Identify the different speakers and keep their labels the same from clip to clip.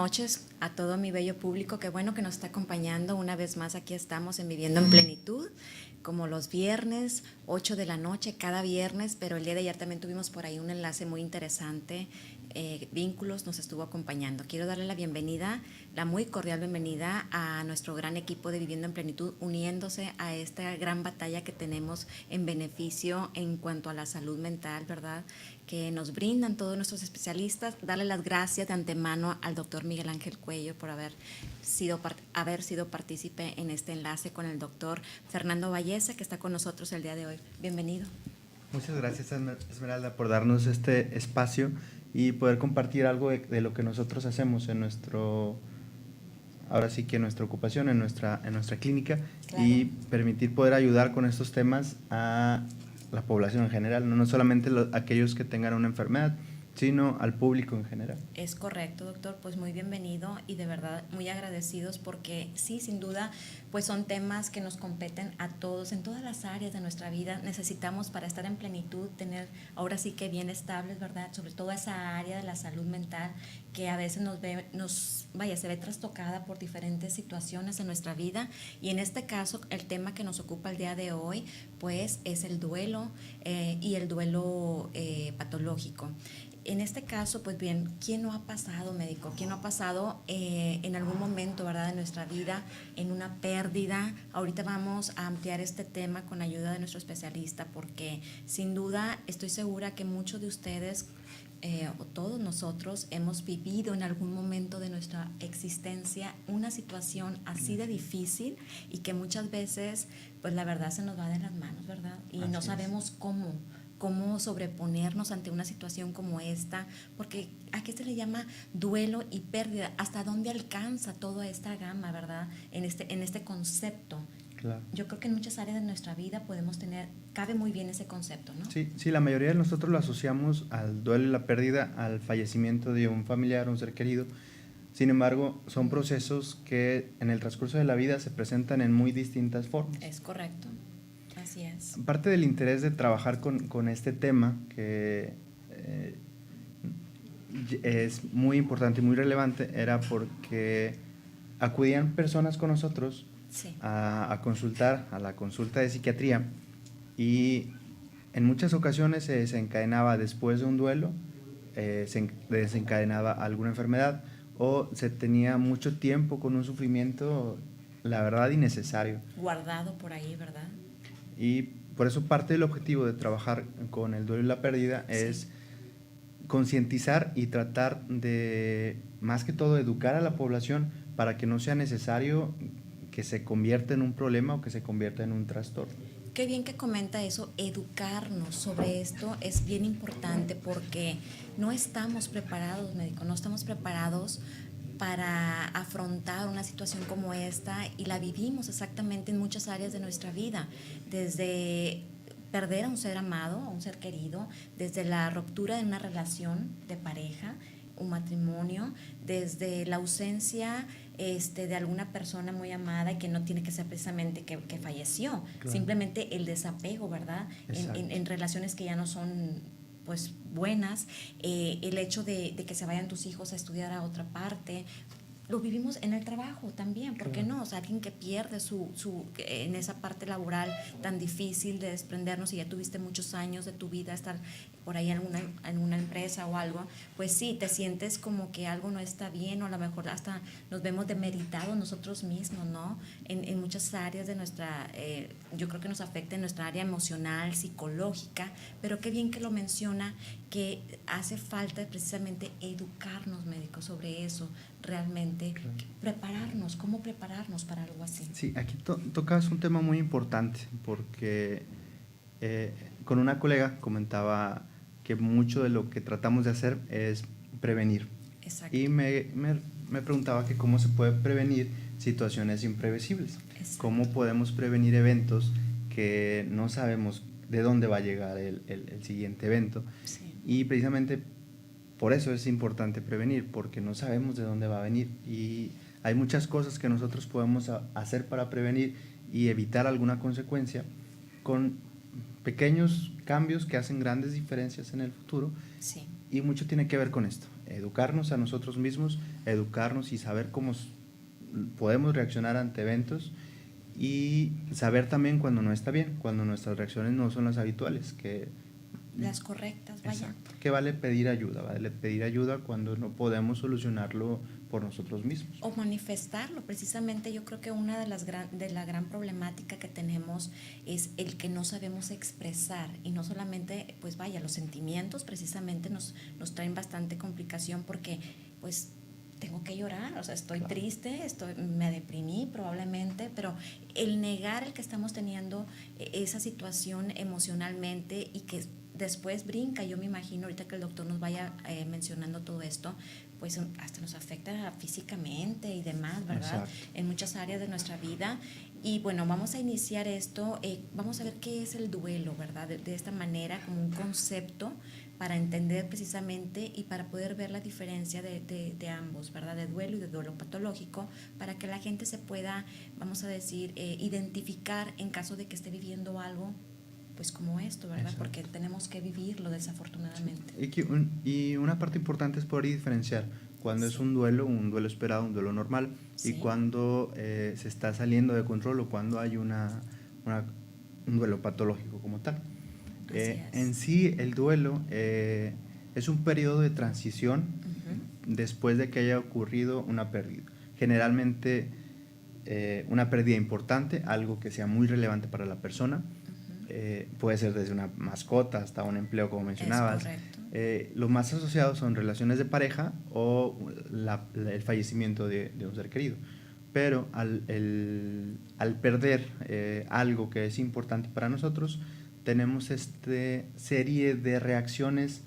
Speaker 1: noches a todo mi bello público. Qué bueno que nos está acompañando una vez más. Aquí estamos en Viviendo en Plenitud, como los viernes, 8 de la noche, cada viernes, pero el día de ayer también tuvimos por ahí un enlace muy interesante. Vínculos nos estuvo acompañando. Quiero darle la bienvenida, la muy cordial bienvenida a nuestro gran equipo de Viviendo en Plenitud, uniéndose a esta gran batalla que tenemos en beneficio en cuanto a la salud mental, ¿verdad?, que nos brindan todos nuestros especialistas. Darle las gracias de antemano al doctor Miguel Ángel Cuello por haber sido partícipe en este enlace con el doctor Fernando Valleza, que está con nosotros el día de hoy. Bienvenido.
Speaker 2: Muchas gracias, Esmeralda, por darnos este espacio y poder compartir algo de lo que nosotros hacemos en ahora sí que en nuestra ocupación, en nuestra clínica, claro, y permitir poder ayudar con estos temas a la población en general, no solamente aquellos que tengan una enfermedad, sino al público en general.
Speaker 1: Es correcto, doctor, pues muy bienvenido y de verdad muy agradecidos porque sí, sin duda, pues son temas que nos competen a todos en todas las áreas de nuestra vida. Necesitamos, para estar en plenitud, tener ahora sí que bien estables, ¿verdad?, sobre todo esa área de la salud mental que a veces se ve trastocada por diferentes situaciones en nuestra vida, y en este caso el tema que nos ocupa el día de hoy pues es el duelo y el duelo patológico. En este caso, pues bien, ¿quién no ha pasado, médico? ¿Quién no ha pasado en algún momento, verdad, de nuestra vida en una pérdida? Ahorita vamos a ampliar este tema con ayuda de nuestro especialista, porque sin duda estoy segura que muchos de ustedes o todos nosotros hemos vivido en algún momento de nuestra existencia una situación así de difícil y que muchas veces, pues la verdad se nos va de las manos, ¿verdad? Y no sabemos cómo sobreponernos ante una situación como esta, porque ¿a qué se le llama duelo y pérdida? ¿Hasta dónde alcanza toda esta gama, verdad, en este concepto?
Speaker 2: Claro.
Speaker 1: Yo creo que en muchas áreas de nuestra vida cabe muy bien ese concepto, ¿no?
Speaker 2: Sí, la mayoría de nosotros lo asociamos al duelo y la pérdida, al fallecimiento de un familiar, un ser querido. Sin embargo, son procesos que en el transcurso de la vida se presentan en muy distintas formas.
Speaker 1: Es correcto. Así es.
Speaker 2: Parte del interés de trabajar con este tema, que es muy importante y muy relevante, era porque acudían personas con nosotros, sí, a consultar, a la consulta de psiquiatría, y en muchas ocasiones se desencadenaba después de un duelo, se desencadenaba alguna enfermedad, o se tenía mucho tiempo con un sufrimiento, la verdad, innecesario.
Speaker 1: Guardado por ahí, ¿verdad?
Speaker 2: Y por eso parte del objetivo de trabajar con el duelo y la pérdida es concientizar y tratar de, más que todo, educar a la población para que no sea necesario que se convierta en un problema o que se convierta en un trastorno.
Speaker 1: Qué bien que comenta eso, educarnos sobre esto es bien importante porque no estamos preparados, médico, no estamos preparados para afrontar una situación como esta, y la vivimos exactamente en muchas áreas de nuestra vida, desde perder a un ser amado, a un ser querido, desde la ruptura de una relación de pareja, un matrimonio, desde la ausencia de alguna persona muy amada, y que no tiene que ser precisamente que falleció, claro, simplemente el desapego, ¿verdad? En relaciones que ya no son pues buenas, el hecho de que se vayan tus hijos a estudiar a otra parte. Lo vivimos en el trabajo también, ¿por qué no? O sea, alguien que pierde en esa parte laboral tan difícil de desprendernos, y ya tuviste muchos años de tu vida estar por ahí en una empresa o algo, pues sí, te sientes como que algo no está bien, o a lo mejor hasta nos vemos demeritados nosotros mismos, ¿no? En muchas áreas de nuestra, yo creo que nos afecta en nuestra área emocional, psicológica, pero qué bien que lo menciona, que hace falta precisamente educarnos, médicos, sobre eso, realmente, claro, prepararnos, ¿cómo prepararnos para algo así?
Speaker 2: Sí, aquí tocas un tema muy importante, porque con una colega comentaba que mucho de lo que tratamos de hacer es prevenir.
Speaker 1: Exacto.
Speaker 2: Y me preguntaba que cómo se puede prevenir situaciones imprevisibles.
Speaker 1: Exacto.
Speaker 2: Cómo podemos prevenir eventos que no sabemos de dónde va a llegar el siguiente evento.
Speaker 1: Sí.
Speaker 2: Y precisamente por eso es importante prevenir, porque no sabemos de dónde va a venir, y hay muchas cosas que nosotros podemos hacer para prevenir y evitar alguna consecuencia, con pequeños cambios que hacen grandes diferencias en el futuro.
Speaker 1: Sí.
Speaker 2: Y mucho tiene que ver con esto, educarnos a nosotros mismos, educarnos y saber cómo podemos reaccionar ante eventos y saber también cuando no está bien, cuando nuestras reacciones no son las habituales, que
Speaker 1: las correctas, vaya.
Speaker 2: Exacto. Que vale pedir ayuda cuando no podemos solucionarlo por nosotros mismos.
Speaker 1: O manifestarlo. Precisamente yo creo que una de la gran problemática que tenemos es el que no sabemos expresar, y no solamente, pues vaya, los sentimientos precisamente nos traen bastante complicación, porque pues tengo que llorar, o sea, estoy claro. Triste, me deprimí probablemente, pero el negar el que estamos teniendo esa situación emocionalmente y que después brinca, yo me imagino ahorita que el doctor nos vaya mencionando todo esto, pues hasta nos afecta físicamente y demás, ¿verdad? Exacto. En muchas áreas de nuestra vida. Y bueno, vamos a iniciar esto, vamos a ver qué es el duelo, ¿verdad? De esta manera, como un concepto para entender precisamente y para poder ver la diferencia de ambos, ¿verdad? De duelo y de duelo patológico, para que la gente se pueda, vamos a decir, identificar en caso de que esté viviendo algo pues como esto, ¿verdad? Exacto. Porque tenemos que vivirlo desafortunadamente.
Speaker 2: Sí. Y una parte importante es poder diferenciar cuando sí. es un duelo esperado, un duelo normal, sí. y cuando se está saliendo de control o cuando hay un duelo patológico como tal. En sí, el duelo es un periodo de transición después de que haya ocurrido una pérdida. Generalmente una pérdida importante, algo que sea muy relevante para la persona. Puede ser desde una mascota hasta un empleo, como mencionabas. Los más asociados son relaciones de pareja o el fallecimiento de un ser querido. Pero al perder algo que es importante para nosotros, tenemos serie de reacciones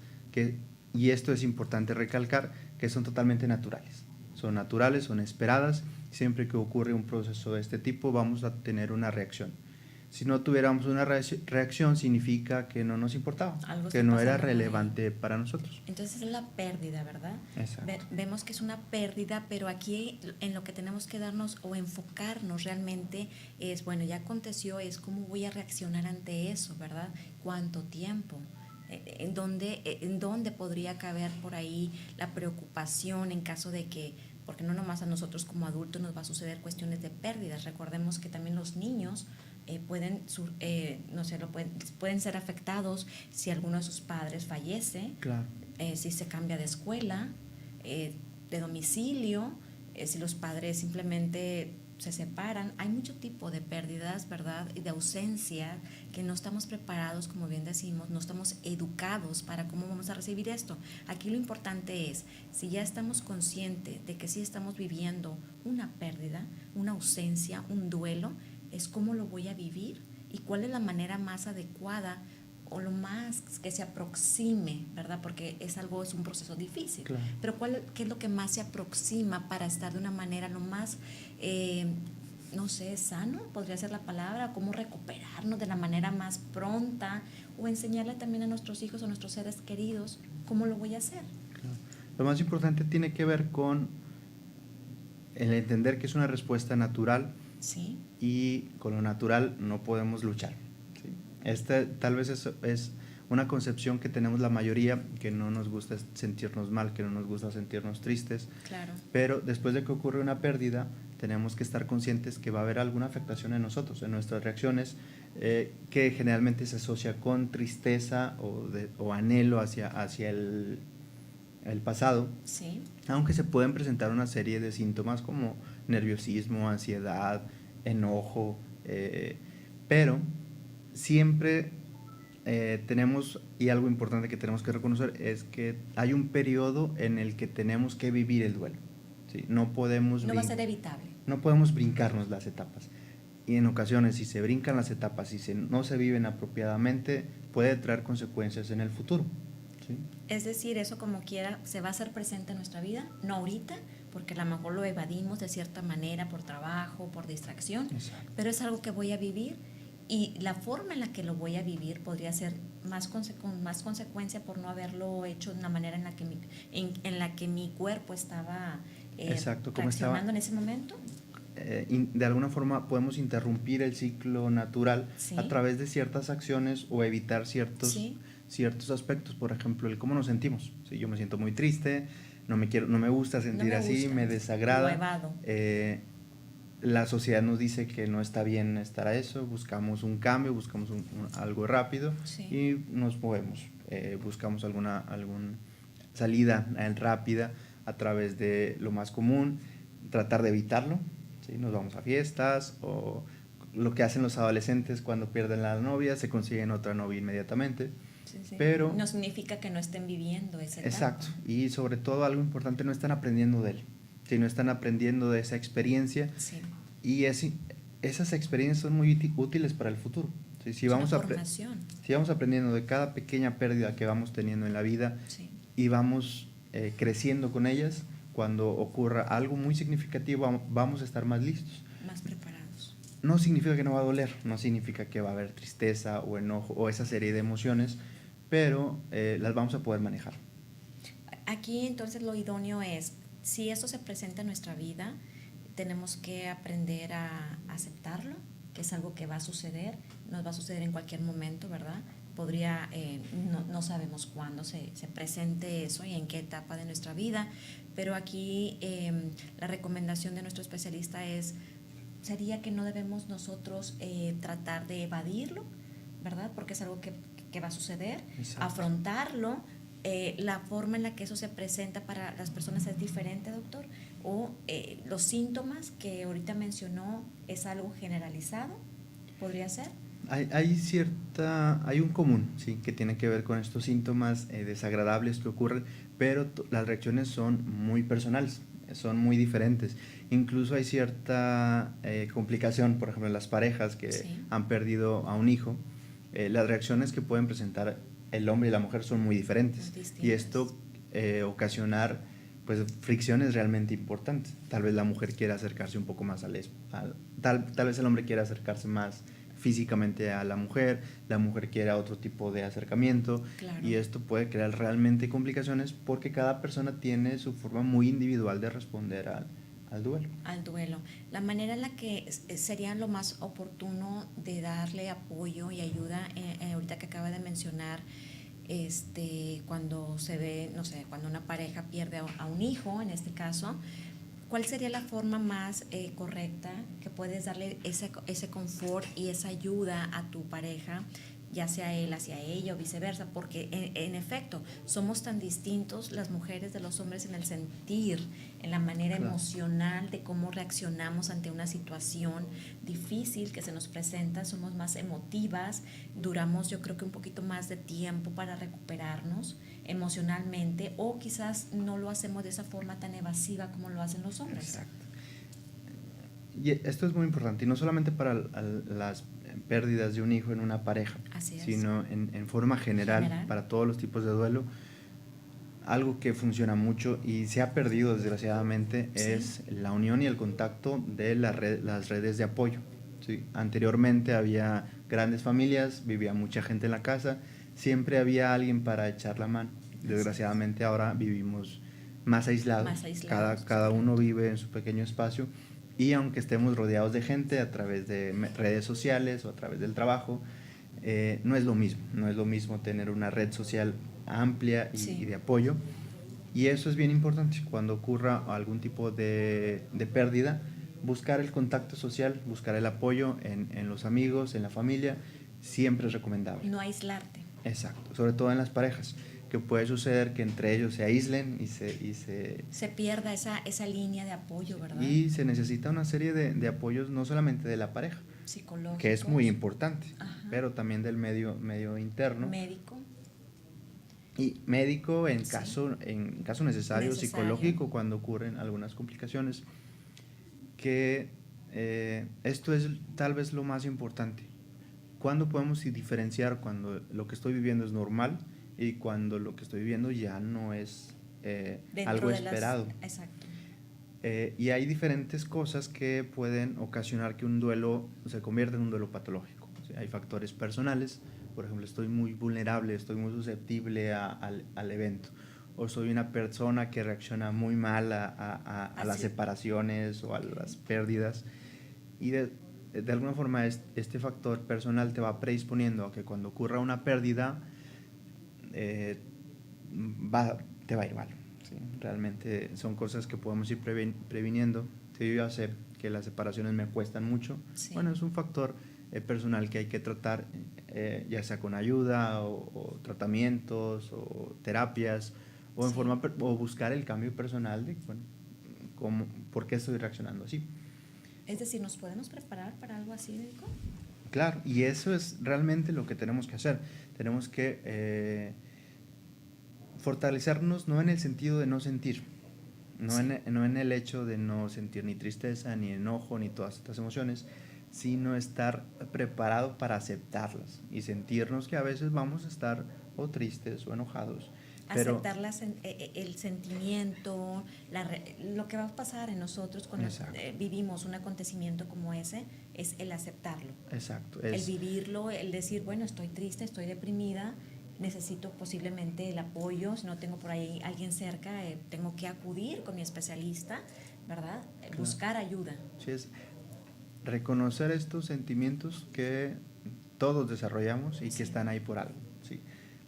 Speaker 2: y esto es importante recalcar, que son totalmente naturales. Son naturales, son esperadas. Siempre que ocurre un proceso de este tipo, vamos a tener una reacción. Si no tuviéramos una reacción, significa que no nos importaba, que no era relevante para nosotros.
Speaker 1: Entonces es la pérdida, ¿verdad?
Speaker 2: Exacto.
Speaker 1: Vemos que es una pérdida, pero aquí en lo que tenemos que darnos o enfocarnos realmente es, bueno, ya aconteció, es cómo voy a reaccionar ante eso, ¿verdad? ¿Cuánto tiempo? ¿En dónde podría caber por ahí la preocupación en caso de que, porque no nomás a nosotros como adultos nos va a suceder cuestiones de pérdidas? Recordemos que también los niños pueden ser afectados si alguno de sus padres fallece,
Speaker 2: claro.
Speaker 1: Si se cambia de escuela, de domicilio, si los padres simplemente se separan. Hay mucho tipo de pérdidas, ¿verdad? Y de ausencia que no estamos preparados, como bien decimos, no estamos educados para cómo vamos a recibir esto. Aquí lo importante es, si ya estamos conscientes de que sí estamos viviendo una pérdida, una ausencia, un duelo, es cómo lo voy a vivir y cuál es la manera más adecuada o lo más que se aproxime, ¿verdad? Porque es un proceso difícil.
Speaker 2: Claro.
Speaker 1: Pero ¿qué es lo que más se aproxima para estar de una manera lo más, sano, podría ser la palabra? Cómo recuperarnos de la manera más pronta o enseñarle también a nuestros hijos o a nuestros seres queridos cómo lo voy a hacer.
Speaker 2: Claro. Lo más importante tiene que ver con el entender que es una respuesta natural.
Speaker 1: Sí.
Speaker 2: Y con lo natural no podemos luchar. ¿Sí? Tal vez es una concepción que tenemos la mayoría, que no nos gusta sentirnos mal, que no nos gusta sentirnos tristes.
Speaker 1: Claro.
Speaker 2: Pero después de que ocurre una pérdida, tenemos que estar conscientes que va a haber alguna afectación en nosotros, en nuestras reacciones, que generalmente se asocia con tristeza o anhelo hacia el pasado.
Speaker 1: Sí.
Speaker 2: Aunque se pueden presentar una serie de síntomas como nerviosismo, ansiedad, enojo, pero siempre tenemos, y algo importante que tenemos que reconocer, es que hay un periodo en el que tenemos que vivir el duelo. ¿Sí? No va a ser evitable. No podemos brincarnos las etapas. Y en ocasiones, si se brincan las etapas y no se viven apropiadamente, puede traer consecuencias en el futuro. ¿Sí?
Speaker 1: Es decir, eso como quiera se va a hacer presente en nuestra vida, no ahorita, porque a lo mejor lo evadimos de cierta manera por trabajo, por distracción.
Speaker 2: Exacto.
Speaker 1: Pero es algo que voy a vivir, y la forma en la que lo voy a vivir podría ser con más consecuencia por no haberlo hecho de una manera en la que mi cuerpo estaba reaccionando en ese momento.
Speaker 2: De alguna forma podemos interrumpir el ciclo natural, ¿sí?, a través de ciertas acciones o evitar ciertos, ¿sí?, ciertos aspectos. Por ejemplo, el cómo nos sentimos. Si yo me siento muy triste, no me gusta sentir así, me desagrada.
Speaker 1: Lo evado.
Speaker 2: La sociedad nos dice que no está bien estar a eso, buscamos un cambio, buscamos algo rápido, sí, y nos movemos, buscamos alguna salida rápida a través de lo más común, tratar de evitarlo, ¿sí? Nos vamos a fiestas, o lo que hacen los adolescentes cuando pierden la novia, se consiguen otra novia inmediatamente.
Speaker 1: Sí, sí.
Speaker 2: Pero
Speaker 1: no significa que no estén viviendo esa etapa.
Speaker 2: Exacto, y sobre todo algo importante, no están aprendiendo de él, ¿sí? No están aprendiendo de esa experiencia, sí, y esas experiencias son muy útiles para el futuro. ¿Sí? Si vamos aprendiendo de cada pequeña pérdida que vamos teniendo en la vida, sí, y vamos creciendo con ellas, cuando ocurra algo muy significativo vamos a estar más listos.
Speaker 1: Más preparados.
Speaker 2: No significa que no va a doler, no significa que va a haber tristeza o enojo o esa serie de emociones, pero las vamos a poder manejar.
Speaker 1: Aquí entonces lo idóneo es, si esto se presenta en nuestra vida, tenemos que aprender a aceptarlo, que es algo que va a suceder, nos va a suceder en cualquier momento, ¿verdad? Podría, no sabemos cuándo se presente eso y en qué etapa de nuestra vida, pero aquí la recomendación de nuestro especialista sería que no debemos nosotros tratar de evadirlo, ¿verdad? Porque es algo que va a suceder. Exacto. Afrontarlo. La forma en la que eso se presenta para las personas es diferente, doctor, o los síntomas que ahorita mencionó es algo generalizado, ¿podría ser?
Speaker 2: Hay un común, sí, que tiene que ver con estos síntomas desagradables que ocurren, pero las reacciones son muy personales, son muy diferentes. Incluso hay cierta complicación, por ejemplo, en las parejas que sí, han perdido a un hijo, las reacciones que pueden presentar el hombre y la mujer son muy diferentes, y esto ocasionar pues fricciones realmente importantes. Tal vez la mujer quiera acercarse un poco más tal vez el hombre quiera acercarse más físicamente a la mujer quiera otro tipo de acercamiento, claro, y esto puede crear realmente complicaciones porque cada persona tiene su forma muy individual de responder al duelo.
Speaker 1: Al duelo. La manera en la que sería lo más oportuno de darle apoyo y ayuda, ahorita que acaba de mencionar, cuando se ve, no sé, cuando una pareja pierde a un hijo, en este caso, ¿cuál sería la forma más correcta que puedes darle ese confort y esa ayuda a tu pareja, ya sea él hacia ella o viceversa? Porque en efecto somos tan distintos las mujeres de los hombres en el sentir, en la manera, claro, emocional de cómo reaccionamos ante una situación difícil que se nos presenta. Somos más emotivas, duramos yo creo que un poquito más de tiempo para recuperarnos emocionalmente, o quizás no lo hacemos de esa forma tan evasiva como lo hacen los hombres.
Speaker 2: Exacto. Y esto es muy importante, y no solamente para las pérdidas de un hijo en una pareja, sino en forma general, para todos los tipos de duelo. Algo que funciona mucho y se ha perdido desgraciadamente, sí, es la unión y el contacto de las redes de apoyo. ¿Sí? Anteriormente había grandes familias, vivía mucha gente en la casa, siempre había alguien para echar la mano. Desgraciadamente ahora vivimos más aislados, cada uno vive en su pequeño espacio, y aunque estemos rodeados de gente a través de redes sociales o a través del trabajo, no es lo mismo tener una red social amplia y de apoyo, y eso es bien importante. Cuando ocurra algún tipo de pérdida, buscar el contacto social, buscar el apoyo en los amigos, en la familia, siempre es recomendable.
Speaker 1: No aislarte.
Speaker 2: Exacto, sobre todo en las parejas, que puede suceder que entre ellos se aíslen y se
Speaker 1: pierda esa línea de apoyo, ¿verdad?
Speaker 2: Y se necesita una serie de apoyos, no solamente de la pareja,
Speaker 1: psicológicos,
Speaker 2: que es muy importante, ajá, pero también del medio interno.
Speaker 1: Médico.
Speaker 2: Y médico en caso necesario, psicológico, cuando ocurren algunas complicaciones, que esto es tal vez lo más importante. ¿Cuándo podemos diferenciar cuando lo que estoy viviendo es normal y cuando lo que estoy viviendo ya no es algo esperado?
Speaker 1: Exacto.
Speaker 2: Y hay diferentes cosas que pueden ocasionar que un duelo se convierta en un duelo patológico. O sea, hay factores personales. Por ejemplo, estoy muy vulnerable, estoy muy susceptible al evento, o soy una persona que reacciona muy mal a las separaciones o a las pérdidas, y de alguna forma este factor personal te va predisponiendo a que cuando ocurra una pérdida te va a ir mal, ¿sí? Sí, realmente son cosas que podemos ir previniendo. Si yo ya sé que las separaciones me cuestan mucho,
Speaker 1: sí.
Speaker 2: Bueno, es un factor personal que hay que tratar, ya sea con ayuda o tratamientos o terapias o en
Speaker 1: Sí.
Speaker 2: forma o buscar el cambio personal de, bueno, por qué estoy reaccionando así.
Speaker 1: Es decir, ¿nos podemos preparar para algo así, médico?
Speaker 2: Claro, y eso es realmente lo que tenemos que hacer. Tenemos que fortalecernos no en el sentido de no sentir, no,
Speaker 1: Sí.
Speaker 2: no en el hecho de no sentir ni tristeza, ni enojo, ni todas estas emociones, sino estar preparado para aceptarlas y sentirnos que a veces vamos a estar o tristes o enojados. Pero
Speaker 1: Aceptar el sentimiento, lo que va a pasar en nosotros cuando vivimos un acontecimiento como ese, es el aceptarlo.
Speaker 2: Exacto.
Speaker 1: El vivirlo, el decir, bueno, estoy triste, estoy deprimida, necesito posiblemente el apoyo, si no tengo por ahí alguien cerca, tengo que acudir con mi especialista, ¿verdad?
Speaker 2: Claro.
Speaker 1: Buscar ayuda.
Speaker 2: Sí, es reconocer estos sentimientos que todos desarrollamos y que están ahí por algo. ¿Sí?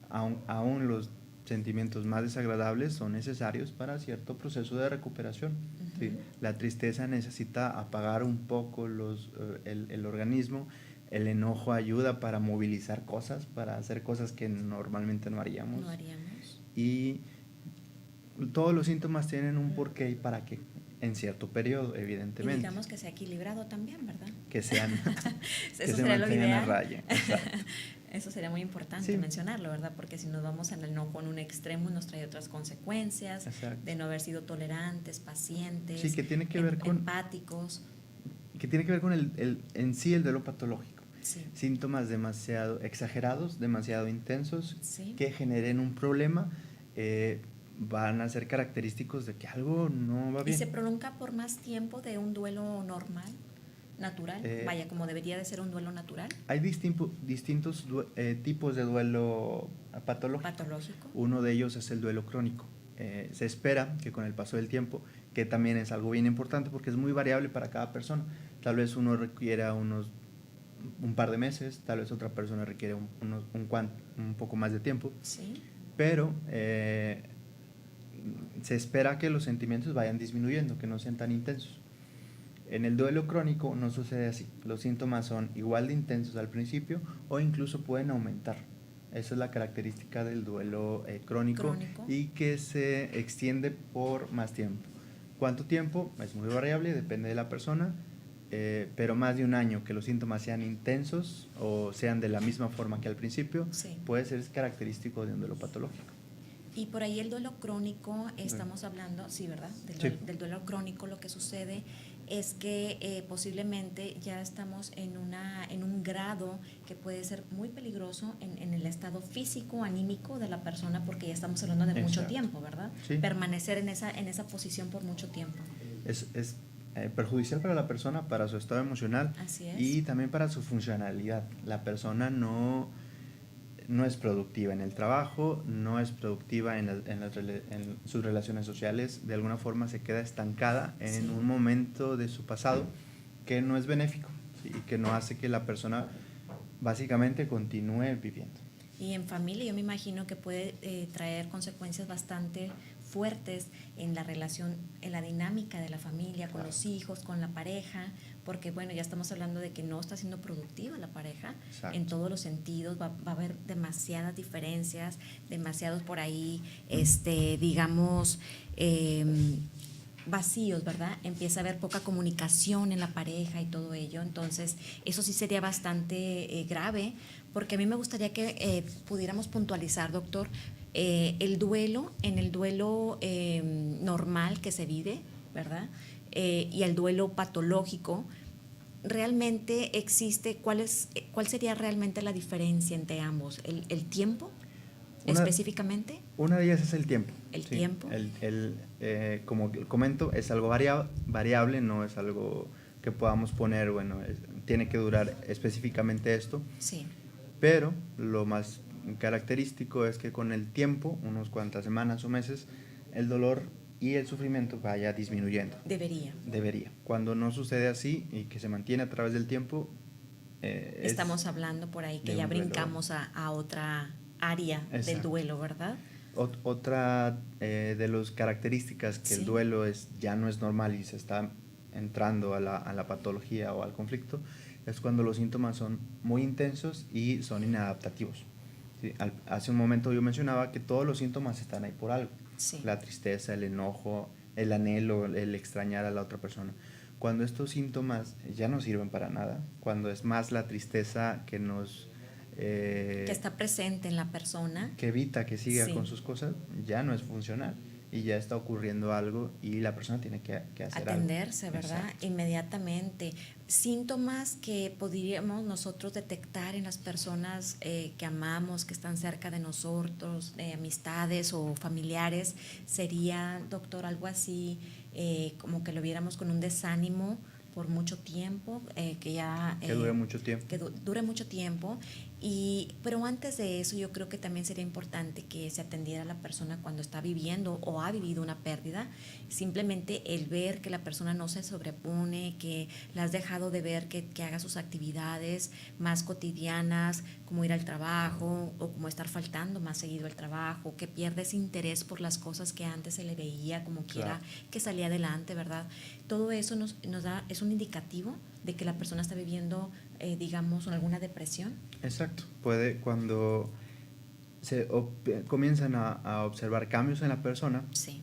Speaker 2: Aún los sentimientos más desagradables son necesarios para cierto proceso de recuperación. ¿Sí? La tristeza necesita apagar un poco el organismo. El enojo ayuda para movilizar cosas, para hacer cosas que normalmente no haríamos. Y todos los síntomas tienen un porqué y para qué, en cierto periodo, evidentemente.
Speaker 1: Y digamos que sea equilibrado también, ¿verdad?
Speaker 2: Que sean,
Speaker 1: que se mantengan
Speaker 2: a raya. Exacto.
Speaker 1: Eso sería muy importante mencionarlo, ¿verdad? Porque si nos vamos en el enojo en un extremo nos trae otras consecuencias. Exacto. De no haber sido tolerantes, pacientes,
Speaker 2: sí, que tiene que ver con,
Speaker 1: empáticos.
Speaker 2: Que tiene que ver con en sí el duelo patológico.
Speaker 1: Sí.
Speaker 2: Síntomas demasiado exagerados, demasiado intensos,
Speaker 1: sí.
Speaker 2: que generen un problema, van a ser característicos de que algo no va bien.
Speaker 1: ¿Y se prolonga por más tiempo de un duelo normal? Natural, vaya, como debería de ser un duelo natural.
Speaker 2: Hay distintos tipos de duelo patológico. Uno de ellos es el duelo crónico. Se espera que con el paso del tiempo, que también es algo bien importante porque es muy variable para cada persona, tal vez uno requiera un par de meses, tal vez otra persona requiere un poco más de tiempo,
Speaker 1: sí.
Speaker 2: Pero se espera que los sentimientos vayan disminuyendo, que no sean tan intensos. En el duelo crónico no sucede así. Los síntomas son igual de intensos al principio o incluso pueden aumentar. Esa es la característica del duelo crónico y que se extiende por más tiempo. ¿Cuánto tiempo? Es muy variable, depende de la persona, pero más de un año que los síntomas sean intensos o sean de la misma forma que al principio, puede ser característico de un duelo patológico.
Speaker 1: Y por ahí el duelo crónico, estamos hablando, sí, ¿verdad? Del duelo crónico, lo que sucede es que posiblemente ya estamos en un grado que puede ser muy peligroso en el estado físico, anímico de la persona, porque ya estamos hablando de mucho tiempo, ¿verdad? Sí. Permanecer en esa posición por mucho tiempo.
Speaker 2: Es perjudicial para la persona, para su estado emocional.
Speaker 1: Así es.
Speaker 2: Y también para su funcionalidad. La persona no es productiva en el trabajo, no es productiva en sus relaciones sociales, de alguna forma se queda estancada en un momento de su pasado que no es benéfico, ¿sí? Y que no hace que la persona básicamente continúe viviendo.
Speaker 1: Y en familia yo me imagino que puede traer consecuencias bastante fuertes en la relación, en la dinámica de la familia, con los hijos, con la pareja, porque bueno, ya estamos hablando de que no está siendo productiva la pareja. Exacto. En todos los sentidos, va a haber demasiadas diferencias, demasiados por ahí, digamos, vacíos, ¿verdad? Empieza a haber poca comunicación en la pareja y todo ello, entonces eso sí sería bastante grave, porque a mí me gustaría que pudiéramos puntualizar, doctor, el duelo normal que se vive, ¿verdad? Y el duelo patológico, ¿realmente existe? ¿Cuál sería realmente la diferencia entre ambos? ¿El tiempo específicamente?
Speaker 2: Una de ellas es el tiempo.
Speaker 1: ¿El tiempo?
Speaker 2: Como comento, es algo variable, no es algo que podamos poner, bueno, tiene que durar específicamente esto.
Speaker 1: Sí.
Speaker 2: Pero lo más característico es que con el tiempo, unos cuantas semanas o meses, el dolor y el sufrimiento vaya disminuyendo. Debería. Cuando no sucede así y que se mantiene a través del tiempo,
Speaker 1: estamos hablando por ahí que ya brincamos a otra área del duelo, ¿verdad?
Speaker 2: Otra de las características que el duelo ya no es normal y se está entrando a la patología o al conflicto es cuando los síntomas son muy intensos y son inadaptativos. ¿Sí? Hace un momento yo mencionaba que todos los síntomas están ahí por algo.
Speaker 1: Sí.
Speaker 2: La tristeza, el enojo, el anhelo, el extrañar a la otra persona. Cuando estos síntomas ya no sirven para nada, cuando es más la tristeza que nos...
Speaker 1: que está presente en la persona.
Speaker 2: Que evita que siga con sus cosas, ya no es funcional. Y ya está ocurriendo algo y la persona tiene que hacer
Speaker 1: atenderse,
Speaker 2: algo.
Speaker 1: ¿verdad?
Speaker 2: Exacto.
Speaker 1: Inmediatamente. Síntomas que podríamos nosotros detectar en las personas que amamos, que están cerca de nosotros, amistades o familiares, sería, doctor, algo así, como que lo viéramos con un desánimo por mucho tiempo, que
Speaker 2: dure mucho tiempo.
Speaker 1: Que dure mucho tiempo. Pero antes de eso, yo creo que también sería importante que se atendiera a la persona cuando está viviendo o ha vivido una pérdida. Simplemente el ver que la persona no se sobrepone, que la has dejado de ver, que haga sus actividades más cotidianas, como ir al trabajo o como estar faltando más seguido al trabajo, que pierde ese interés por las cosas que antes se le veía como quiera, que salía adelante, ¿verdad? Todo eso nos es un indicativo de que la persona está viviendo, digamos, alguna depresión.
Speaker 2: Exacto. Puede, cuando comienzan a observar cambios en la persona,
Speaker 1: sí,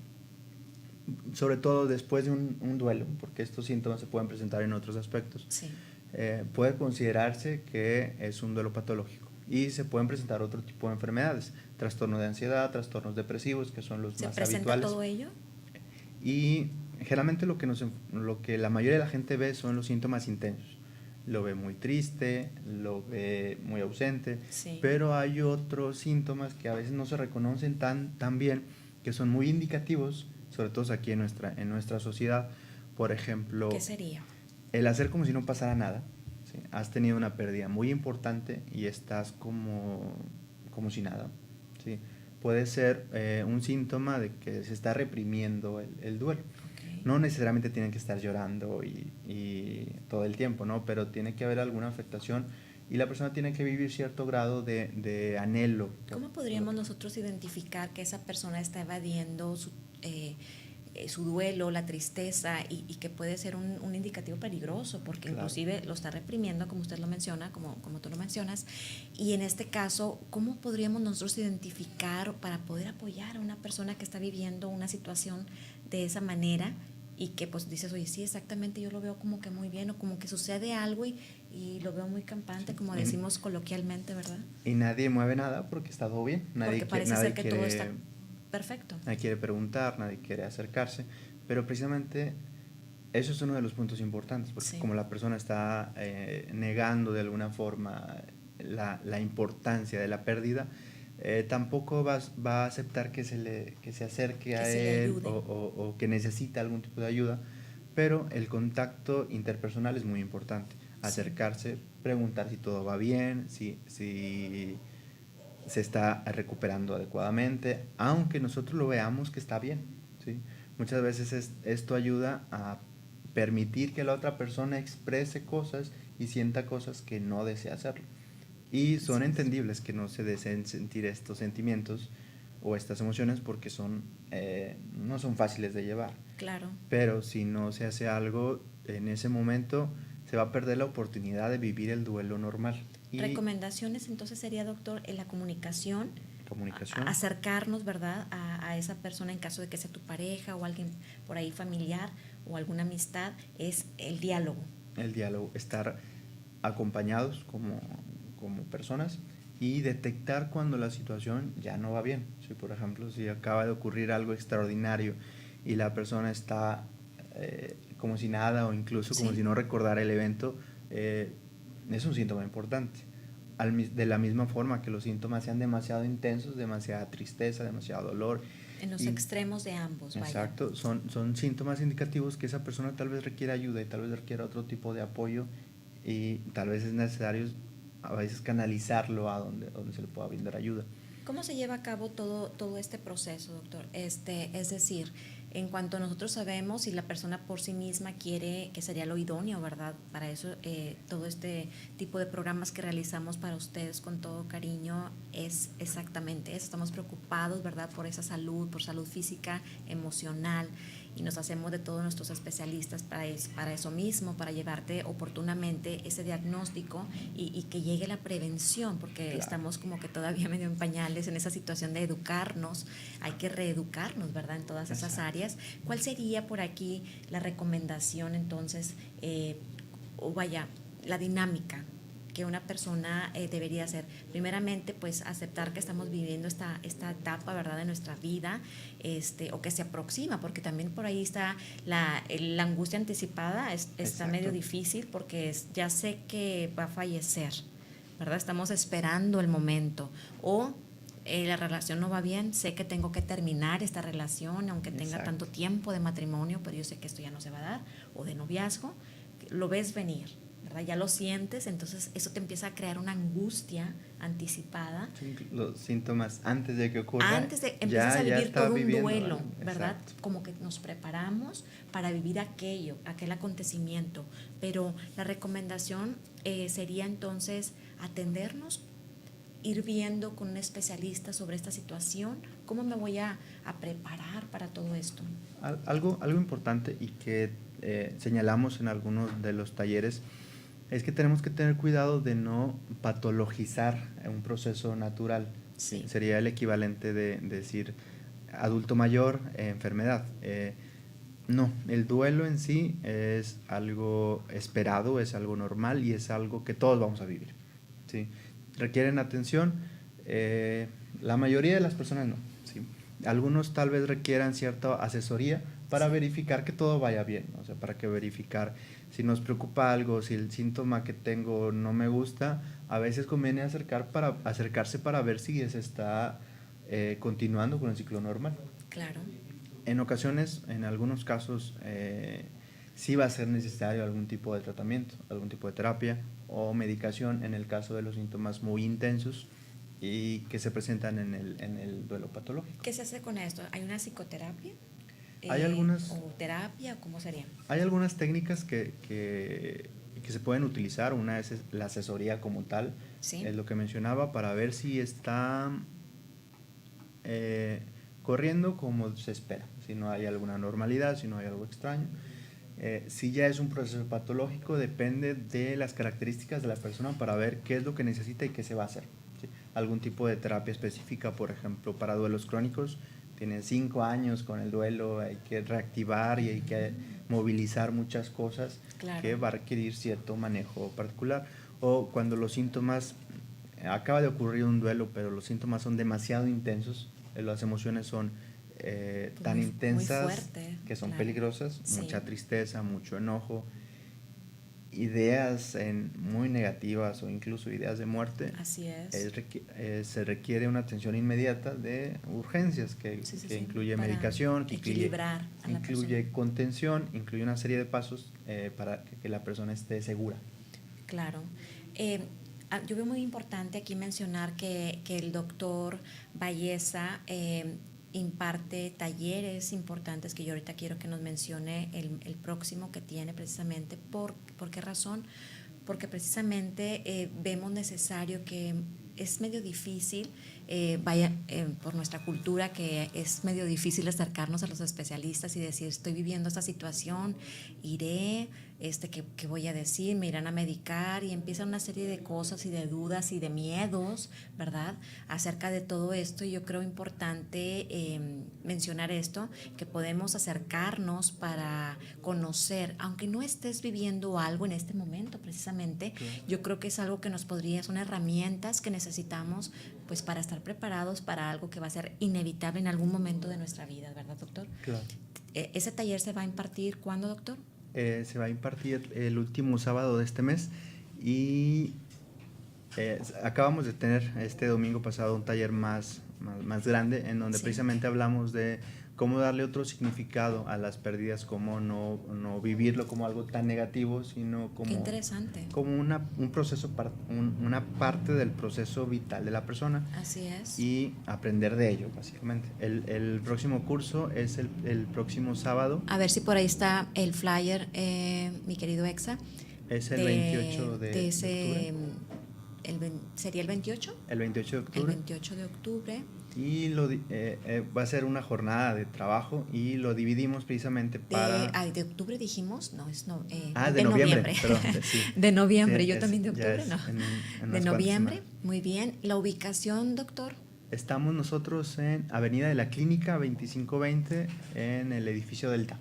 Speaker 2: sobre todo después de un duelo, porque estos síntomas se pueden presentar en otros aspectos,
Speaker 1: sí.
Speaker 2: Puede considerarse que es un duelo patológico y se pueden presentar otro tipo de enfermedades, trastornos de ansiedad, trastornos depresivos, que son los más habituales.
Speaker 1: ¿Se presenta todo ello?
Speaker 2: Y generalmente lo que la mayoría de la gente ve son los síntomas intensos. Lo ve muy triste, lo ve muy ausente, pero hay otros síntomas que a veces no se reconocen tan bien, que son muy indicativos, sobre todo aquí en nuestra sociedad. Por ejemplo,
Speaker 1: ¿qué sería?
Speaker 2: El hacer como si no pasara nada. ¿Sí? Has tenido una pérdida muy importante y estás como si nada. ¿Sí? Puede ser un síntoma de que se está reprimiendo el duelo.
Speaker 1: Okay.
Speaker 2: No necesariamente tienen que estar llorando y todo el tiempo, ¿no? Pero tiene que haber alguna afectación y la persona tiene que vivir cierto grado de anhelo.
Speaker 1: ¿Cómo podríamos nosotros identificar que esa persona está evadiendo su duelo, la tristeza y que puede ser un indicativo peligroso porque inclusive lo está reprimiendo, como usted lo menciona, como tú lo mencionas? Y en este caso, ¿cómo podríamos nosotros identificar para poder apoyar a una persona que está viviendo una situación de esa manera y que pues dices, oye, sí, exactamente, yo lo veo como que muy bien o como que sucede algo y lo veo muy campante, como decimos coloquialmente, ¿verdad?
Speaker 2: Y nadie mueve nada porque está todo bien.
Speaker 1: Porque parece ser que todo está perfecto.
Speaker 2: Nadie quiere preguntar, nadie quiere acercarse, pero precisamente eso es uno de los puntos importantes, porque como la persona está negando de alguna forma la importancia de la pérdida, tampoco va a aceptar que se acerque a él o que necesita algún tipo de ayuda, pero el contacto interpersonal es muy importante. Acercarse, preguntar si todo va bien, si se está recuperando adecuadamente, aunque nosotros lo veamos que está bien. ¿Sí? Muchas veces esto ayuda a permitir que la otra persona exprese cosas y sienta cosas que no desea hacerlo. Y son entendibles que no se deseen sentir estos sentimientos o estas emociones porque no son fáciles de llevar.
Speaker 1: Claro.
Speaker 2: Pero si no se hace algo en ese momento, se va a perder la oportunidad de vivir el duelo normal.
Speaker 1: Recomendaciones entonces sería, doctor, en la comunicación. Acercarnos, ¿verdad?, a esa persona en caso de que sea tu pareja o alguien por ahí familiar o alguna amistad, es el diálogo.
Speaker 2: El diálogo, estar acompañados como personas y detectar cuando la situación ya no va bien. Si, por ejemplo, si acaba de ocurrir algo extraordinario y la persona está como si nada o incluso como si no recordara el evento, es un síntoma importante. De la misma forma que los síntomas sean demasiado intensos, demasiada tristeza, demasiado dolor.
Speaker 1: En los extremos de ambos, vaya.
Speaker 2: Exacto, son síntomas indicativos que esa persona tal vez requiere ayuda y tal vez requiera otro tipo de apoyo y tal vez es necesario a veces canalizarlo a donde se le pueda brindar ayuda.
Speaker 1: ¿Cómo se lleva a cabo todo este proceso, doctor? Es decir, En cuanto nosotros sabemos, si la persona por sí misma quiere, que sería lo idóneo, ¿verdad? Para eso todo este tipo de programas que realizamos para ustedes con todo cariño es exactamente eso. Estamos preocupados, ¿verdad? Por esa salud, por salud física, emocional, y nos hacemos de todos nuestros especialistas para eso mismo, para llevarte oportunamente ese diagnóstico y que llegue la prevención, porque
Speaker 2: claro,
Speaker 1: estamos como que todavía medio en pañales en esa situación de educarnos, hay que reeducarnos, ¿verdad? En todas esas áreas. ¿Cuál sería por aquí la recomendación entonces, o vaya, la dinámica que una persona debería hacer? Primeramente, pues aceptar que estamos viviendo esta etapa, ¿verdad?, de nuestra vida, o que se aproxima, porque también por ahí está la angustia anticipada, está medio difícil, porque ya sé que va a fallecer, ¿verdad? Estamos esperando el momento, o la relación no va bien, sé que tengo que terminar esta relación, aunque tenga tanto tiempo de matrimonio, pero yo sé que esto ya no se va a dar, o de noviazgo, lo ves venir, ¿verdad? Ya lo sientes, entonces eso te empieza a crear una angustia anticipada.
Speaker 2: Sí, los síntomas antes de que ocurra.
Speaker 1: Antes de empiezas a vivir todo un duelo,
Speaker 2: algo,
Speaker 1: ¿verdad? Como que nos preparamos para vivir aquel acontecimiento. Pero la recomendación sería entonces atendernos, ir viendo con un especialista sobre esta situación, cómo me voy a preparar para todo esto.
Speaker 2: Algo importante y que señalamos en algunos de los talleres es que tenemos que tener cuidado de no patologizar un proceso natural.
Speaker 1: Sí.
Speaker 2: Sería el equivalente de decir adulto mayor, enfermedad. No, el duelo en sí es algo esperado, es algo normal y es algo que todos vamos a vivir. ¿Sí? Requieren atención, la mayoría de las personas no. ¿Sí? Algunos tal vez requieran cierta asesoría para verificar que todo vaya bien, ¿no? O sea, para que verificar si nos preocupa algo, si el síntoma que tengo no me gusta, a veces conviene acercarse para ver si se está continuando con el ciclo normal.
Speaker 1: Claro.
Speaker 2: En ocasiones, en algunos casos, sí va a ser necesario algún tipo de tratamiento, algún tipo de terapia o medicación en el caso de los síntomas muy intensos y que se presentan en el duelo patológico.
Speaker 1: ¿Qué se hace con esto? ¿Hay una psicoterapia?
Speaker 2: Hay algunas...
Speaker 1: ¿O terapia? ¿Cómo sería?
Speaker 2: Hay algunas técnicas que se pueden utilizar. Una es la asesoría como tal,
Speaker 1: ¿Sí?
Speaker 2: Es lo que mencionaba, para ver si está corriendo como se espera, si no hay alguna anormalidad, si no hay algo extraño. Si ya es un proceso patológico, depende de las características de la persona para ver qué es lo que necesita y qué se va a hacer. ¿Sí? Algún tipo de terapia específica, por ejemplo, para duelos crónicos, tienen 5 años con el duelo, hay que reactivar y hay que movilizar muchas cosas, claro, que va a requerir cierto manejo particular. O cuando los síntomas, acaba de ocurrir un duelo, pero los síntomas son demasiado intensos, las emociones son tan intensas, muy fuerte, que son, claro, peligrosas, sí, mucha tristeza, mucho enojo, ideas muy negativas o incluso ideas de muerte.
Speaker 1: Así es.
Speaker 2: Se requiere una atención inmediata de urgencias que incluye medicación, que incluye contención, incluye una serie de pasos para que la persona esté segura.
Speaker 1: Claro. Yo veo muy importante aquí mencionar que el doctor Valleza imparte talleres importantes que yo ahorita quiero que nos mencione el próximo que tiene precisamente. ¿Por qué razón? Porque precisamente vemos necesario que es medio difícil, por nuestra cultura, que es medio difícil acercarnos a los especialistas y decir, estoy viviendo esta situación, iré, ¿qué voy a decir? Me irán a medicar, y empiezan una serie de cosas y de dudas y de miedos, ¿verdad?, acerca de todo esto. Y yo creo importante mencionar esto, que podemos acercarnos para conocer, aunque no estés viviendo algo en este momento precisamente, claro, yo creo que es algo que son herramientas que necesitamos, pues, para estar preparados para algo que va a ser inevitable en algún momento de nuestra vida, ¿verdad, doctor?
Speaker 2: Claro.
Speaker 1: ¿Ese taller se va a impartir cuándo, doctor?
Speaker 2: Se va a impartir el último sábado de este mes y acabamos de tener este domingo pasado un taller más grande en donde precisamente hablamos de cómo darle otro significado a las pérdidas, cómo no vivirlo como algo tan negativo, sino como,
Speaker 1: interesante,
Speaker 2: como un proceso, una parte del proceso vital de la persona.
Speaker 1: Así es.
Speaker 2: Y aprender de ello, básicamente. El próximo curso es el próximo sábado.
Speaker 1: A ver si por ahí está el flyer, mi querido Exa.
Speaker 2: Es el 28 de octubre.
Speaker 1: ¿Sería el 28?
Speaker 2: El 28 de octubre.
Speaker 1: El 28 de octubre.
Speaker 2: Y va a ser una jornada de trabajo y lo dividimos precisamente para...
Speaker 1: ¿De octubre dijimos? No,
Speaker 2: de noviembre. Perdón, sí.
Speaker 1: De noviembre,
Speaker 2: Sí,
Speaker 1: yo también de octubre, ¿no? De noviembre, muy bien. ¿La ubicación, doctor?
Speaker 2: Estamos nosotros en Avenida de la Clínica 2520 en el edificio Delta.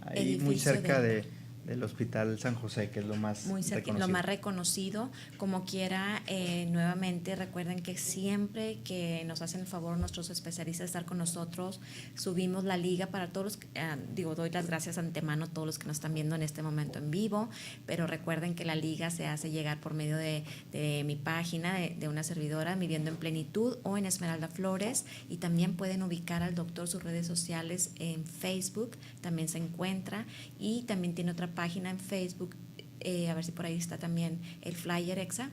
Speaker 2: Ahí muy cerca del Hospital San José, que es lo más reconocido.
Speaker 1: Lo más reconocido. Como quiera, nuevamente recuerden que siempre que nos hacen el favor nuestros especialistas de estar con nosotros, subimos la liga para todos los que, doy las gracias antemano a todos los que nos están viendo en este momento en vivo, pero recuerden que la liga se hace llegar por medio de mi página, de una servidora, Viviendo en Plenitud, o en Esmeralda Flores, y también pueden ubicar al doctor sus redes sociales en Facebook, también se encuentra, y también tiene otra página en Facebook, a ver si por ahí está también el flyer Exa,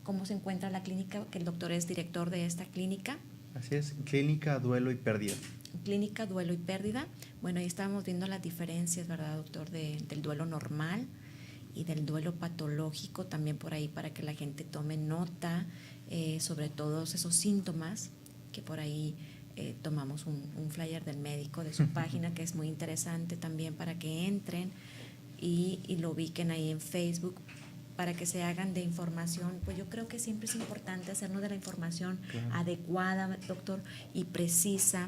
Speaker 1: cómo se encuentra la clínica, que el doctor es director de esta clínica.
Speaker 2: Así es, Clínica Duelo y Pérdida.
Speaker 1: Clínica Duelo y Pérdida. Bueno, ahí estábamos viendo las diferencias, ¿verdad, doctor? Del duelo normal y del duelo patológico, también por ahí para que la gente tome nota sobre todos esos síntomas que por ahí tomamos un flyer del médico de su página, que es muy interesante también para que entren y lo ubiquen ahí en Facebook, para que se hagan de información. Pues yo creo que siempre es importante hacernos de la información adecuada, doctor, y precisa,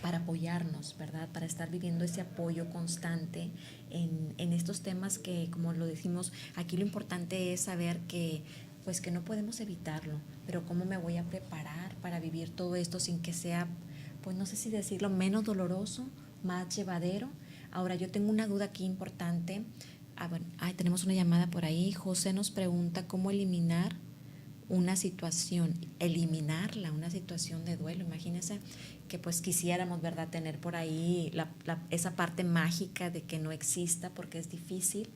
Speaker 1: para apoyarnos, ¿verdad? Para estar viviendo ese apoyo constante en estos temas que, como lo decimos, aquí lo importante es saber que pues que no podemos evitarlo, pero cómo me voy a preparar para vivir todo esto sin que sea, pues no sé si decirlo, menos doloroso, más llevadero. Ahora, yo tengo una duda aquí importante. Bueno, tenemos una llamada por ahí. José nos pregunta cómo eliminarla, una situación de duelo. Imagínense que pues quisiéramos, ¿verdad?, tener por ahí esa parte mágica de que no exista, porque es difícil,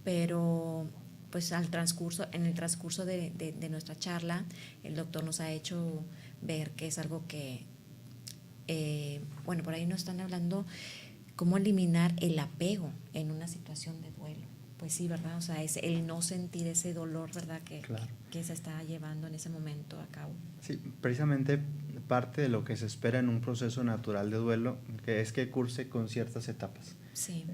Speaker 1: pero pues en el transcurso de nuestra charla, el doctor nos ha hecho ver que es algo que, bueno, por ahí nos están hablando cómo eliminar el apego en una situación de duelo. Pues sí, ¿verdad? O sea, es el no sentir ese dolor, ¿verdad?, que se está llevando en ese momento a cabo.
Speaker 2: Sí, precisamente parte de lo que se espera en un proceso natural de duelo, que es que curse con ciertas etapas.
Speaker 1: Sí.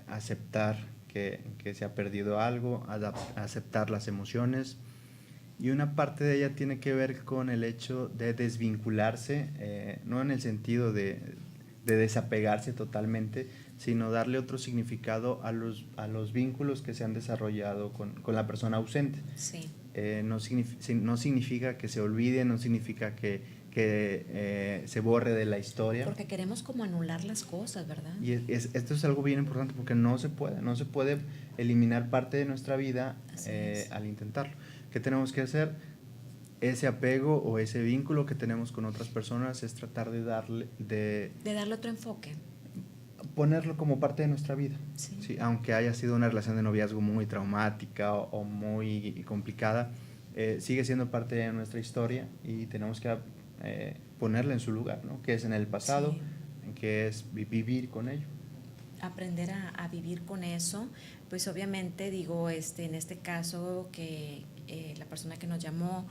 Speaker 2: Aceptar que se ha perdido algo, aceptar las emociones, y una parte de ella tiene que ver con el hecho de desvincularse, no en el sentido de desapegarse totalmente, sino darle otro significado a los vínculos que se han desarrollado con la persona ausente.
Speaker 1: Sí.
Speaker 2: No significa que se olvide, no significa que se borre de la historia.
Speaker 1: Porque queremos como anular las cosas, ¿verdad?
Speaker 2: Y esto es algo bien importante, porque no se puede eliminar parte de nuestra vida al intentarlo. ¿Qué tenemos que hacer? Ese apego o ese vínculo que tenemos con otras personas es tratar de darle
Speaker 1: otro enfoque,
Speaker 2: ponerlo como parte de nuestra vida.
Speaker 1: Sí.
Speaker 2: Sí, aunque haya sido una relación de noviazgo muy traumática o muy complicada, sigue siendo parte de nuestra historia y tenemos que ponerla en su lugar, ¿no? Que es en el pasado, sí, que es vivir con ello.
Speaker 1: Aprender a vivir con eso. Pues obviamente en este caso que la persona que nos llamó,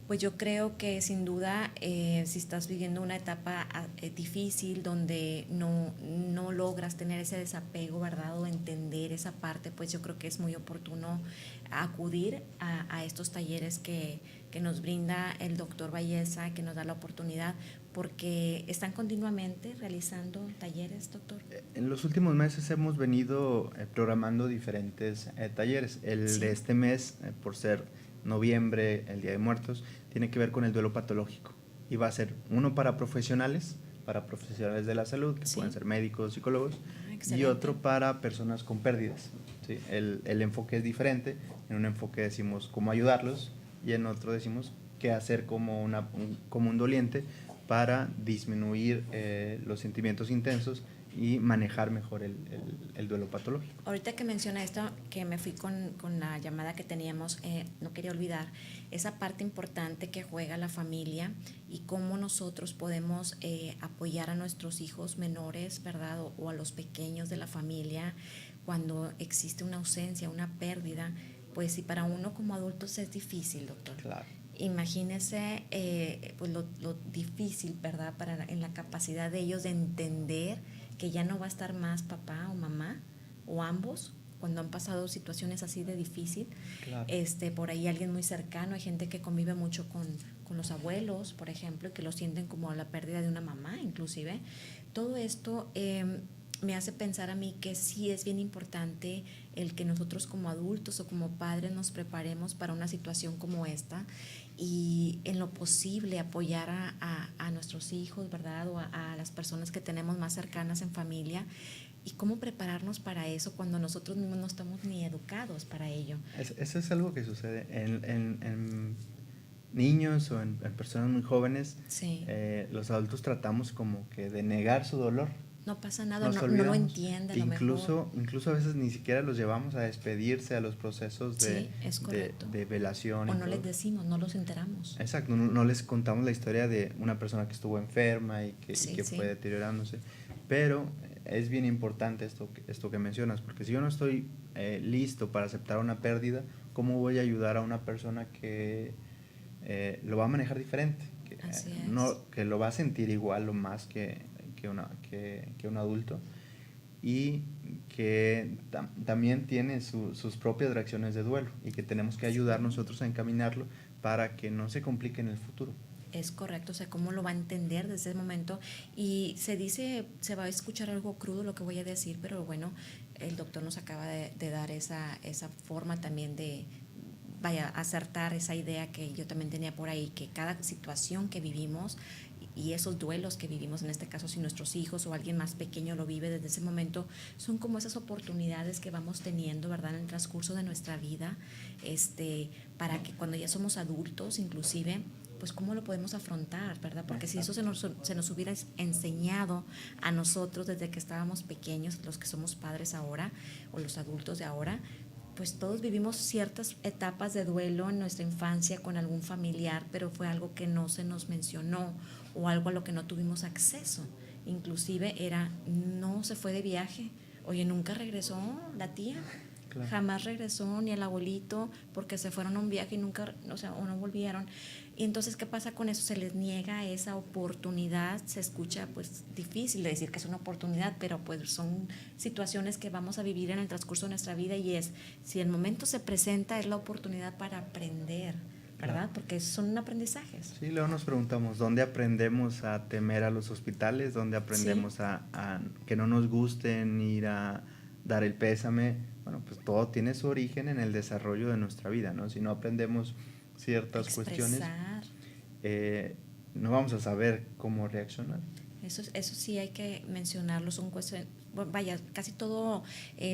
Speaker 1: pues yo creo que sin duda si estás viviendo una etapa difícil donde no logras tener ese desapego, ¿verdad?, o entender esa parte, pues yo creo que es muy oportuno acudir a estos talleres que nos brinda el doctor Valleza, que nos da la oportunidad, porque están continuamente realizando talleres, doctor.
Speaker 2: En los últimos meses hemos venido programando diferentes talleres. El de este mes, por ser noviembre, el Día de Muertos, tiene que ver con el duelo patológico. Y va a ser uno para profesionales de la salud, que pueden ser médicos, psicólogos, y otro para personas con pérdidas. ¿Sí? El enfoque es diferente. En un enfoque decimos cómo ayudarlos, y en otro decimos qué hacer como un doliente para disminuir los sentimientos intensos y manejar mejor el duelo patológico.
Speaker 1: Ahorita que menciona esto, que me fui con la llamada que teníamos, no quería olvidar esa parte importante que juega la familia y cómo nosotros podemos apoyar a nuestros hijos menores, ¿verdad? O a los pequeños de la familia cuando existe una ausencia, una pérdida. Pues si para uno como adultos es difícil, doctor.
Speaker 2: Claro.
Speaker 1: Imagínese pues lo difícil, ¿verdad? En la capacidad de ellos de entender que ya no va a estar más papá o mamá o ambos cuando han pasado situaciones así de difícil.
Speaker 2: Claro.
Speaker 1: Por ahí alguien muy cercano, hay gente que convive mucho con los abuelos, por ejemplo, y que lo sienten como la pérdida de una mamá, inclusive. Todo esto me hace pensar a mí que sí es bien importante el que nosotros como adultos o como padres nos preparemos para una situación como esta y en lo posible apoyar a nuestros hijos, ¿verdad? O a las personas que tenemos más cercanas en familia y cómo prepararnos para eso cuando nosotros mismos no estamos ni educados para ello.
Speaker 2: Eso es algo que sucede en niños o en personas muy jóvenes.
Speaker 1: Sí.
Speaker 2: Los adultos tratamos como que de negar su dolor.
Speaker 1: No pasa nada, no lo entiende.
Speaker 2: Incluso a veces ni siquiera los llevamos a despedirse a los procesos de velación.
Speaker 1: O no les decimos, no los enteramos.
Speaker 2: Exacto, no les contamos la historia de una persona que estuvo enferma y que fue deteriorándose. Pero es bien importante esto que mencionas, porque si yo no estoy listo para aceptar una pérdida, ¿cómo voy a ayudar a una persona que lo va a manejar diferente? Que lo va a sentir igual o más que un adulto y que también tiene sus propias reacciones de duelo y que tenemos que ayudar nosotros a encaminarlo para que no se complique en el futuro.
Speaker 1: Es correcto, o sea, cómo lo va a entender desde ese momento. Y se va a escuchar algo crudo lo que voy a decir, pero bueno, el doctor nos acaba de dar esa forma también de acertar esa idea que yo también tenía por ahí, que cada situación que vivimos y esos duelos que vivimos, en este caso si nuestros hijos o alguien más pequeño lo vive desde ese momento, son como esas oportunidades que vamos teniendo, ¿verdad?, en el transcurso de nuestra vida, para que cuando ya somos adultos, inclusive, pues cómo lo podemos afrontar, ¿verdad? Porque si eso se nos hubiera enseñado a nosotros desde que estábamos pequeños, los que somos padres ahora o los adultos de ahora, pues todos vivimos ciertas etapas de duelo en nuestra infancia con algún familiar, pero fue algo que no se nos mencionó o algo a lo que no tuvimos acceso. Inclusive no se fue de viaje. Oye, nunca regresó la tía. Claro. Jamás regresó ni el abuelito porque se fueron a un viaje y nunca, o no volvieron. Y entonces, ¿qué pasa con eso? Se les niega esa oportunidad. Se escucha pues difícil de decir que es una oportunidad, pero pues son situaciones que vamos a vivir en el transcurso de nuestra vida y si el momento se presenta, es la oportunidad para aprender, ¿verdad? Claro. Porque son aprendizajes.
Speaker 2: Sí, luego nos preguntamos, ¿dónde aprendemos a temer a los hospitales? ¿Dónde aprendemos a que no nos gusten ir a dar el pésame? Bueno, pues todo tiene su origen en el desarrollo de nuestra vida, ¿no? Si no aprendemos ciertas cuestiones, no vamos a saber cómo reaccionar.
Speaker 1: Eso sí hay que mencionarlo, son cuestiones, casi todo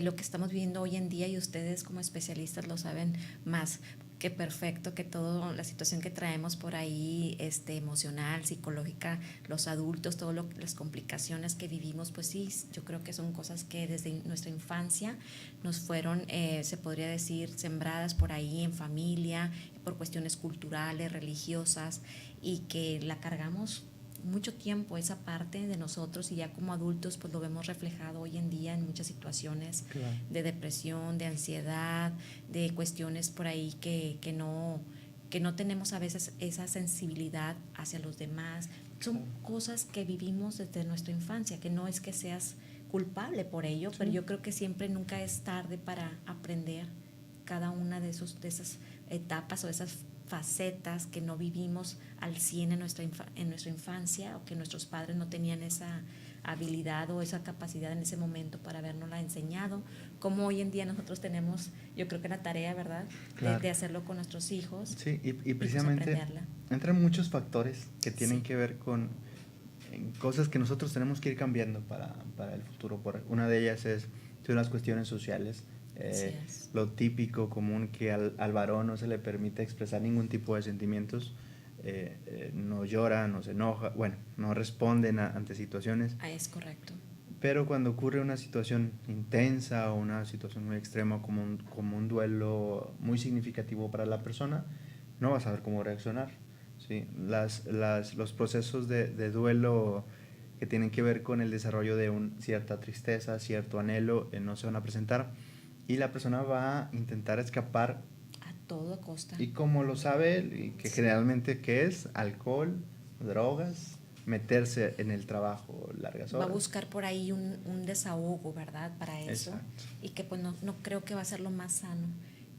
Speaker 1: lo que estamos viviendo hoy en día y ustedes como especialistas lo saben más que perfecto, que toda la situación que traemos por ahí, emocional, psicológica, los adultos, todas las complicaciones que vivimos, pues sí, yo creo que son cosas que desde nuestra infancia nos fueron, se podría decir, sembradas por ahí en familia, por cuestiones culturales, religiosas, y que la cargamos mucho tiempo esa parte de nosotros y ya como adultos pues lo vemos reflejado hoy en día en muchas situaciones. Claro. De depresión, de ansiedad, de cuestiones por ahí que no tenemos a veces esa sensibilidad hacia los demás. Son cosas que vivimos desde nuestra infancia, que no es que seas culpable por ello, pero yo creo que siempre nunca es tarde para aprender cada una de esas etapas o esas facetas que no vivimos al 100 en nuestra infancia o que nuestros padres no tenían esa habilidad o esa capacidad en ese momento para habernosla enseñado, como hoy en día nosotros tenemos, yo creo que la tarea, ¿verdad?, claro, de hacerlo con nuestros hijos.
Speaker 2: Sí, y precisamente pues entran muchos factores que tienen que ver con cosas que nosotros tenemos que ir cambiando para el futuro. Una de ellas son las cuestiones sociales. Lo típico, común, que al varón no se le permite expresar ningún tipo de sentimientos, no llora, no se enoja, bueno, no responden ante situaciones.
Speaker 1: Es correcto.
Speaker 2: Pero cuando ocurre una situación intensa o una situación muy extrema como un duelo muy significativo para la persona, no vas a saber cómo reaccionar, ¿sí? Los procesos de duelo que tienen que ver con el desarrollo de cierta tristeza, cierto anhelo, no se van a presentar y la persona va a intentar escapar
Speaker 1: a toda costa.
Speaker 2: Y como lo sabe, y que generalmente ¿qué es? Alcohol, drogas, meterse en el trabajo largas horas.
Speaker 1: Va a buscar por ahí un desahogo, ¿verdad? Para eso.
Speaker 2: Exacto.
Speaker 1: Y que pues no creo que va a ser lo más sano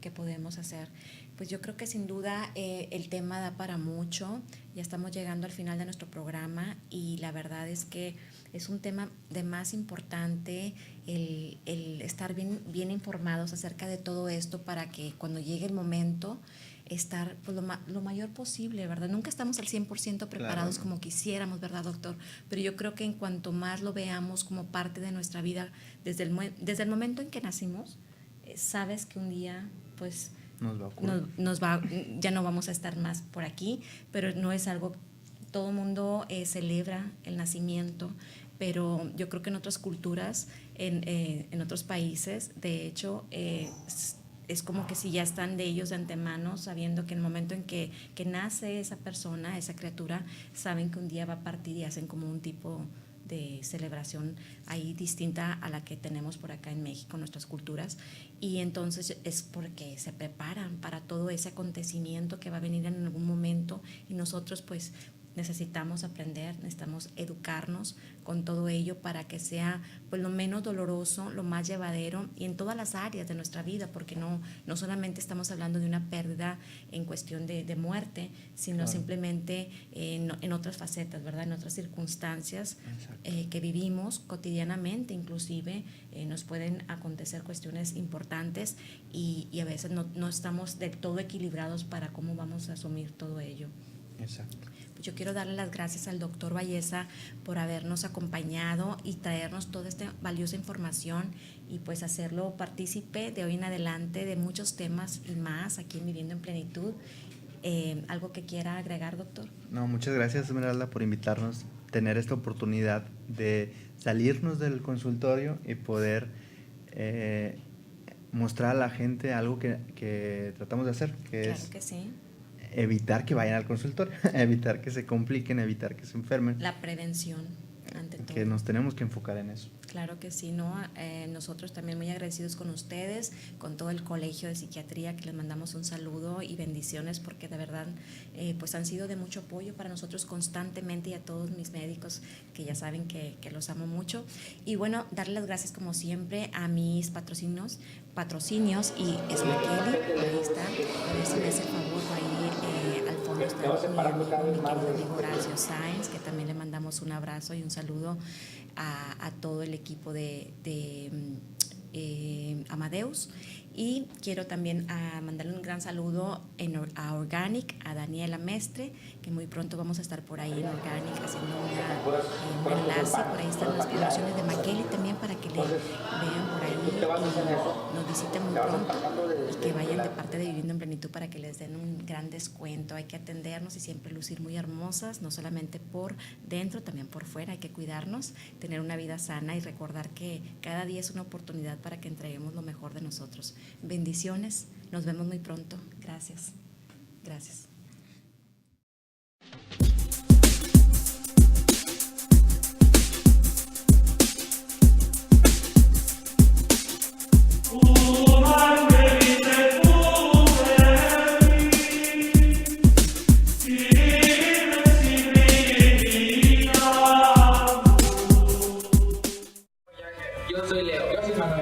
Speaker 1: que podemos hacer. Pues yo creo que sin duda el tema da para mucho. Ya estamos llegando al final de nuestro programa y la verdad es que es un tema de más importante el estar bien informados acerca de todo esto para que cuando llegue el momento estar pues, lo mayor posible, ¿verdad? Nunca estamos al 100% preparados, claro, como quisiéramos, ¿verdad, doctor? Pero yo creo que en cuanto más lo veamos como parte de nuestra vida, desde el momento en que nacimos, sabes que un día, pues, ya no vamos a estar más por aquí, pero no es algo, todo el mundo celebra el nacimiento, pero yo creo que en otras culturas, en otros países, de hecho, es como que si ya están de ellos de antemano, sabiendo que en el momento en que nace esa persona, esa criatura, saben que un día va a partir y hacen como un tipo de celebración ahí distinta a la que tenemos por acá en México, nuestras culturas, y entonces es porque se preparan para todo ese acontecimiento que va a venir en algún momento y nosotros pues necesitamos aprender, necesitamos educarnos con todo ello para que sea pues lo menos doloroso, lo más llevadero y en todas las áreas de nuestra vida, porque no solamente estamos hablando de una pérdida en cuestión de muerte, sino claro, simplemente en otras facetas, ¿verdad? En otras circunstancias que vivimos cotidianamente, inclusive nos pueden acontecer cuestiones importantes y a veces no estamos del todo equilibrados para cómo vamos a asumir todo ello.
Speaker 2: Exacto.
Speaker 1: Yo quiero darle las gracias al doctor Valleza por habernos acompañado y traernos toda esta valiosa información y pues hacerlo partícipe de hoy en adelante de muchos temas y más aquí en Viviendo en Plenitud. ¿Algo que quiera agregar, doctor?
Speaker 2: No, muchas gracias, Esmeralda, por invitarnos, tener esta oportunidad de salirnos del consultorio y poder mostrar a la gente algo que tratamos de hacer, que
Speaker 1: claro
Speaker 2: es...
Speaker 1: que sí.
Speaker 2: Evitar que vayan al consultorio, evitar que se compliquen, evitar que se enfermen.
Speaker 1: La prevención, ante todo.
Speaker 2: Que nos tenemos que enfocar en eso.
Speaker 1: Claro que sí, ¿no? Nosotros también muy agradecidos con ustedes, con todo el Colegio de Psiquiatría, que les mandamos un saludo y bendiciones porque de verdad pues han sido de mucho apoyo para nosotros constantemente y a todos mis médicos que ya saben que los amo mucho. Y bueno, darle las gracias como siempre a mis patrocinios y es Makeli, ahí está, a ver si me hace el favor ahí al fondo está mi querido amigo Horacio Sáenz, que también le mandamos un abrazo y un saludo a todo el equipo de Amadeus. Y quiero también mandarle un gran saludo a Organic, a Daniela Mestre, que muy pronto vamos a estar por ahí en Organic haciendo un enlace. Por ahí están las promociones de Makeli también para que le vean por ahí y nos visiten muy pronto y que vayan de parte de Viviendo en Plenitud para que les den un gran descuento. Hay que atendernos y siempre lucir muy hermosas, no solamente por dentro, también por fuera. Hay que cuidarnos, tener una vida sana y recordar que cada día es una oportunidad para que entreguemos lo mejor de nosotros. Bendiciones, nos vemos muy pronto. Gracias. Gracias.